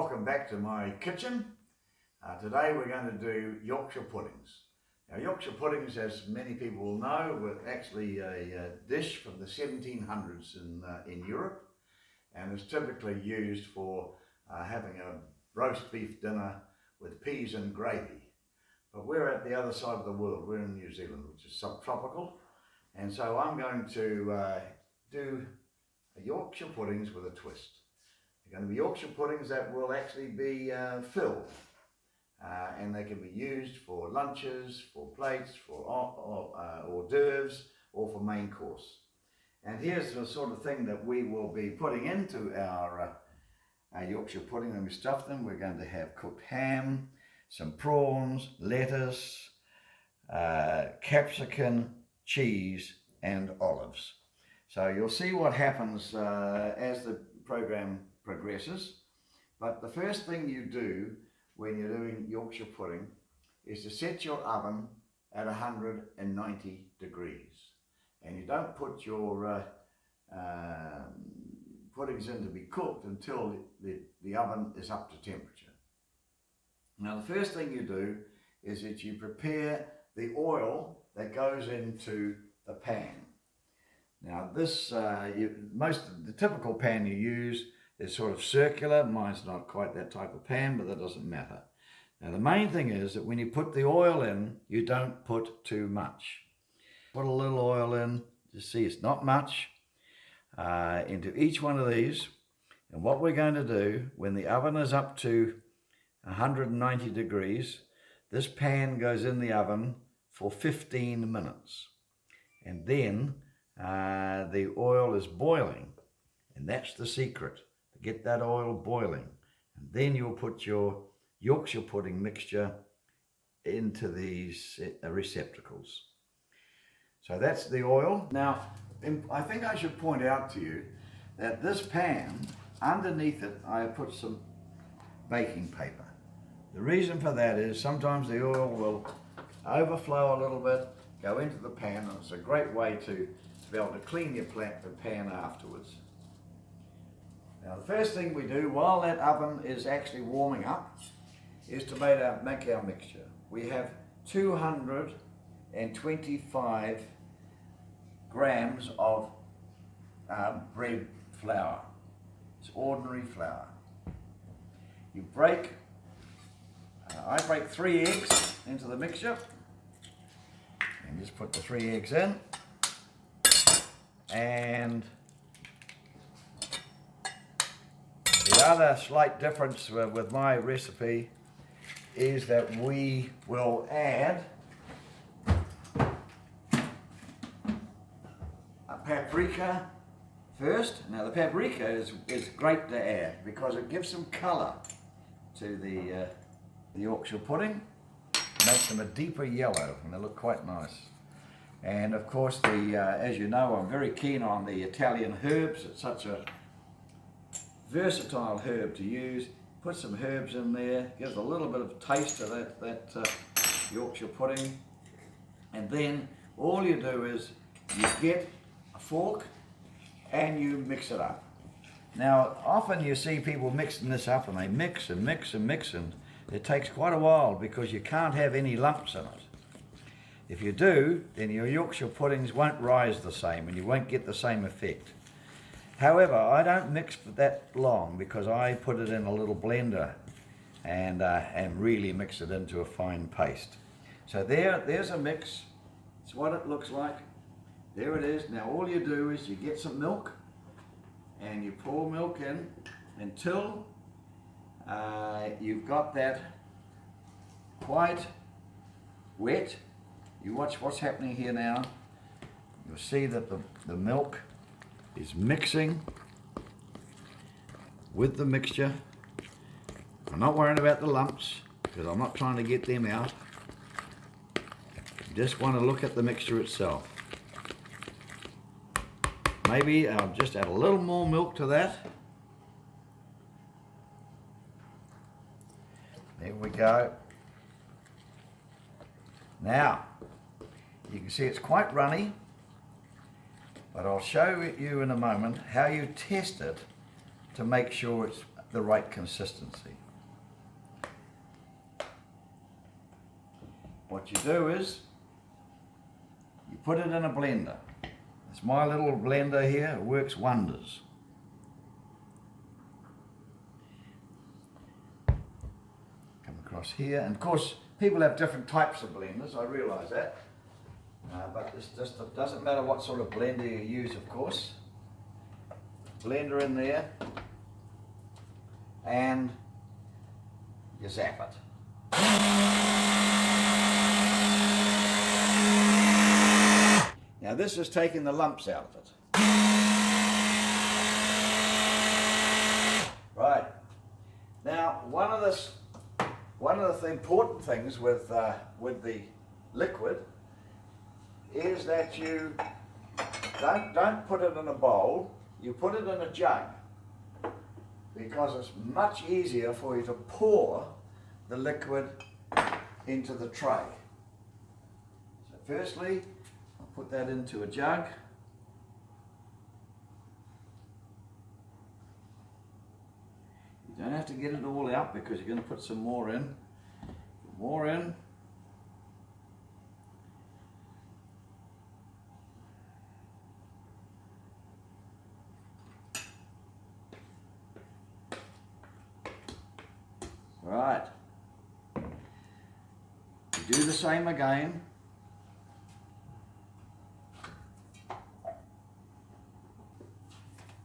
welcome back to my kitchen. Today we're going to do Yorkshire puddings. Now Yorkshire puddings, as many people will know, were actually a dish from the 1700s in Europe, and is typically used for having a roast beef dinner with peas and gravy. But we're at the other side of the world. We're in New Zealand, which is subtropical, and so I'm going to do Yorkshire puddings with a twist. They're going to be Yorkshire puddings that will actually be filled, and they can be used for lunches, for plates, for hors d'oeuvres, or for main course. And here's the sort of thing that we will be putting into our Yorkshire pudding when we stuff them. We're going to have cooked ham, some prawns, lettuce, capsicum, cheese, and olives. So you'll see what happens as the program progresses. But the first thing you do when you're doing Yorkshire pudding is to set your oven at 190 degrees. And you don't put your puddings in to be cooked until the oven is up to temperature. Now the first thing you do is that you prepare the oil that goes into the pan. Now this, the typical pan you use is sort of circular. Mine's not quite that type of pan, but that doesn't matter. Now the main thing is that when you put the oil in, you don't put too much. Put a little oil in, you see it's not much, into each one of these. And what we're going to do, when the oven is up to 190 degrees, this pan goes in the oven for 15 minutes. And then the oil is boiling, and that's the secret, to get that oil boiling. And then you'll put your Yorkshire pudding mixture into these receptacles. So that's the oil. Now, I think I should point out to you that this pan, underneath it, I put some baking paper. The reason for that is sometimes the oil will overflow a little bit, go into the pan, and it's a great way to be able to clean your pan afterwards. Now the first thing we do while that oven is actually warming up is to make our mixture. We have 225 grams of bread flour. It's ordinary flour. You break, I break 3 eggs into the mixture, and just put the 3 eggs in. And the other slight difference with my recipe is that we will add a paprika first. Now the paprika is great to add because it gives some colour to the Yorkshire pudding, makes them a deeper yellow, and they look quite nice. And of course, as you know, I'm very keen on the Italian herbs. It's such a versatile herb to use. Put some herbs in there, gives a little bit of taste to that Yorkshire pudding. And then all you do is you get a fork and you mix it up. Now, often you see people mixing this up, and they mix and mix and mix, and it takes quite a while because you can't have any lumps in it. If you do, then your Yorkshire puddings won't rise the same and you won't get the same effect. However, I don't mix for that long because I put it in a little blender and really mix it into a fine paste. So there's a mix. It's what it looks like. There it is. Now all you do is you get some milk and you pour milk in until you've got that quite wet. You watch what's happening here now. You'll see that the milk is mixing with the mixture. I'm not worrying about the lumps because I'm not trying to get them out. You just want to look at the mixture itself. Maybe I'll just add a little more milk to that. There we go. Now, you can see it's quite runny, but I'll show you in a moment how you test it to make sure it's the right consistency. What you do is you put it in a blender. It's my little blender here, it works wonders. Come across here, and of course people have different types of blenders, I realise that. But this just doesn't matter what sort of blender you use, of course. Blender in there, and you zap it. Now this is taking the lumps out of it. Right. Now one of the important things with the liquid is that you don't put it in a bowl, you put it in a jug, because it's much easier for you to pour the liquid into the tray. So firstly, I'll put that into a jug. You don't have to get it all out because you're going to put some more in. More in. Right. You do the same again.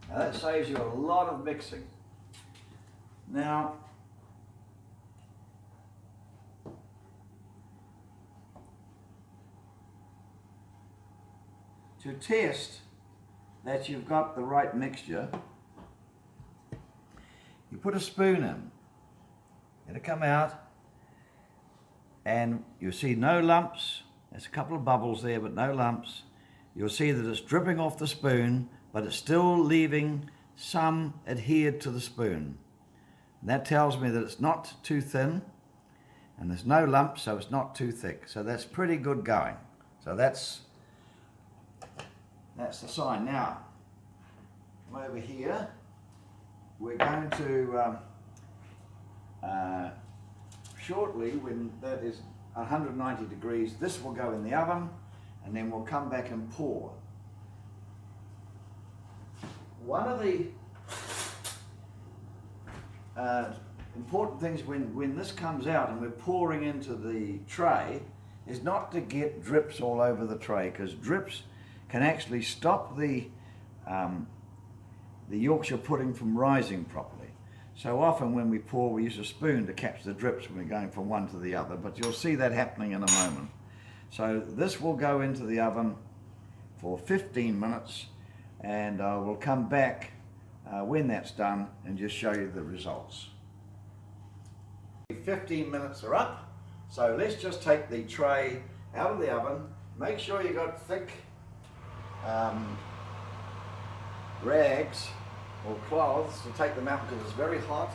Now that saves you a lot of mixing. Now, to test that you've got the right mixture, you put a spoon in. It'll come out and you'll see no lumps. There's a couple of bubbles there, but no lumps. You'll see that it's dripping off the spoon, but it's still leaving some adhered to the spoon. And that tells me that it's not too thin and there's no lumps, so it's not too thick. So that's pretty good going. So that's the sign. Now, come over here. We're going to shortly, when that is 190 degrees, this will go in the oven and then we'll come back and pour. One of the important things when this comes out and we're pouring into the tray is not to get drips all over the tray, because drips can actually stop the Yorkshire pudding from rising properly. So often when we pour, we use a spoon to catch the drips when we're going from one to the other, but you'll see that happening in a moment. So this will go into the oven for 15 minutes, and we'll come back when that's done and just show you the results. 15 minutes are up, so let's just take the tray out of the oven. Make sure you've got thick rags or cloths to take them out because it's very hot.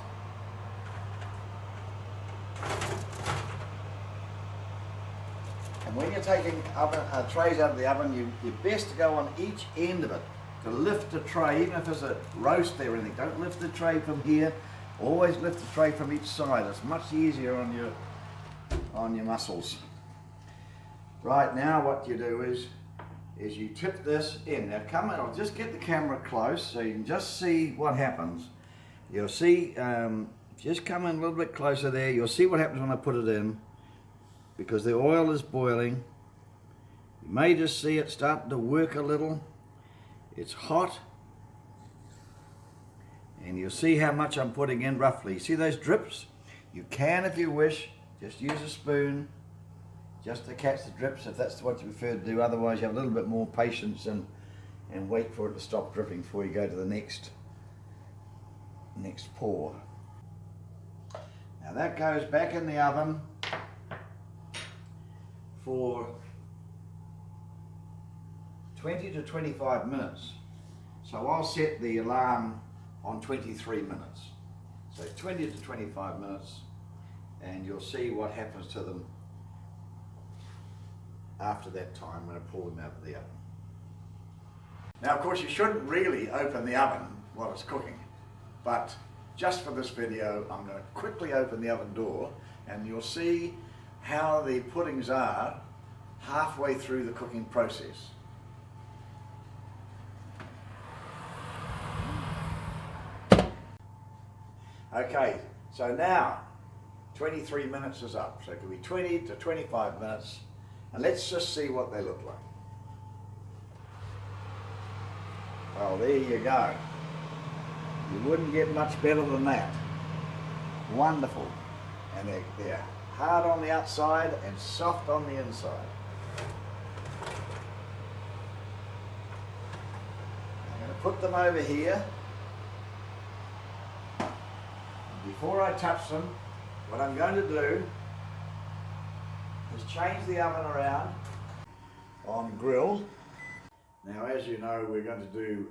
And when you're taking trays out of the oven, you're best to go on each end of it to lift the tray, even if there's a roast there or anything. Don't lift the tray from here, always lift the tray from each side. It's much easier on your muscles. Right, now what you do is you tip this in. Now come in, I'll just get the camera close so you can just see what happens. You'll see, just come in a little bit closer there, you'll see what happens when I put it in, because the oil is boiling. You may just see it starting to work a little. It's hot. And you'll see how much I'm putting in roughly. See those drips? You can, if you wish, just use a spoon just to catch the drips if that's what you prefer to do. Otherwise you have a little bit more patience and wait for it to stop dripping before you go to the next pour. Now that goes back in the oven for 20 to 25 minutes. So I'll set the alarm on 23 minutes. So 20 to 25 minutes, and you'll see what happens to them after that time when I pull them out of the oven. Now of course you shouldn't really open the oven while it's cooking, but just for this video, I'm going to quickly open the oven door and you'll see how the puddings are halfway through the cooking process. Okay, so now 23 minutes is up, so it could be 20 to 25 minutes, and let's just see what they look like. Oh, there you go. You wouldn't get much better than that. Wonderful. And they're hard on the outside and soft on the inside. I'm going to put them over here. Before I touch them, what I'm going to do is change the oven around on grill. Now, as you know, we're going to do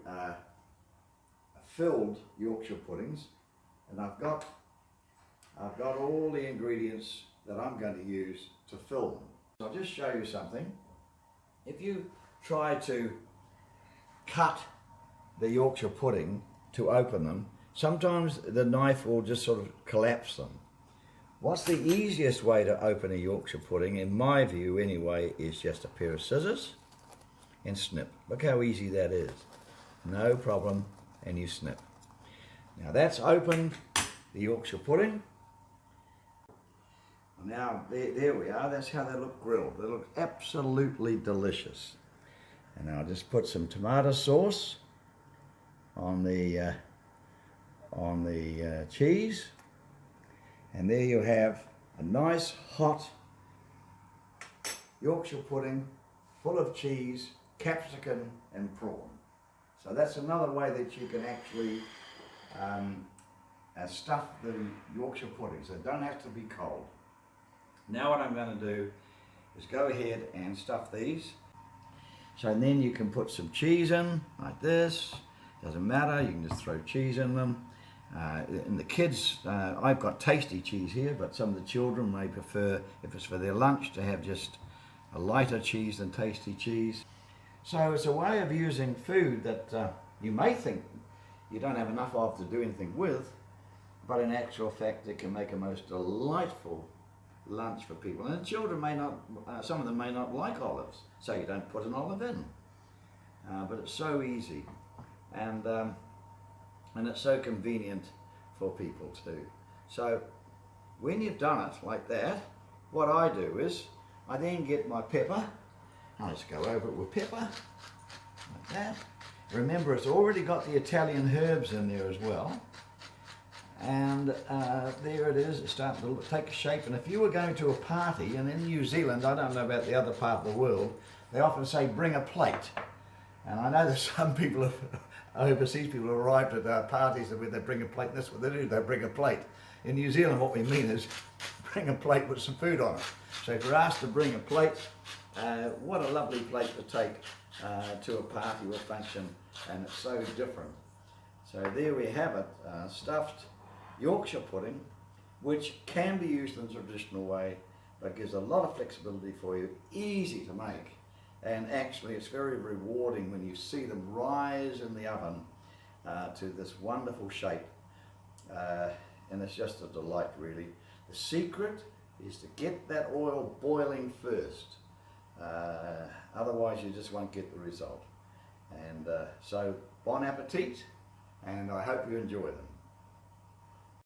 filled Yorkshire puddings, and I've got all the ingredients that I'm going to use to fill them. So I'll just show you something. If you try to cut the Yorkshire pudding to open them, sometimes the knife will just sort of collapse them. What's the easiest way to open a Yorkshire pudding, in my view anyway, is just a pair of scissors and snip. Look how easy that is. No problem, and you snip. Now that's opened the Yorkshire pudding. Now there we are, that's how they look grilled. They look absolutely delicious. And I'll just put some tomato sauce on the cheese, and there you have a nice hot Yorkshire pudding full of cheese, capsicum and prawn. So that's another way that you can actually stuff the Yorkshire puddings. They don't have to be cold. Now what I'm going to do is go ahead and stuff these. So then you can put some cheese in like this. Doesn't matter, you can just throw cheese in them. And the kids, I've got tasty cheese here, but some of the children may prefer, if it's for their lunch, to have just a lighter cheese than tasty cheese. So it's a way of using food that you may think you don't have enough of to do anything with, but in actual fact it can make a most delightful lunch for people. And the children may not, some of them may not like olives, so you don't put an olive in. But it's so easy. And it's so convenient for people too. So when you've done it like that, what I do is I then get my pepper. I'll just go over it with pepper like that. Remember, it's already got the Italian herbs in there as well. And there it is, it's starting to take shape. And if you were going to a party, and in New Zealand, I don't know about the other part of the world, they often say bring a plate. And I know that some people, overseas people, arrived at our parties and when they bring a plate, and that's what they do, they bring a plate. In New Zealand, what we mean is bring a plate with some food on it. So if you're asked to bring a plate, what a lovely plate to take to a party or function, and it's so different. So there we have it, stuffed Yorkshire pudding, which can be used in the traditional way, but gives a lot of flexibility for you, easy to make. And actually it's very rewarding when you see them rise in the oven to this wonderful shape. And it's just a delight really. The secret is to get that oil boiling first. Otherwise you just won't get the result. And so bon appetit, and I hope you enjoy them.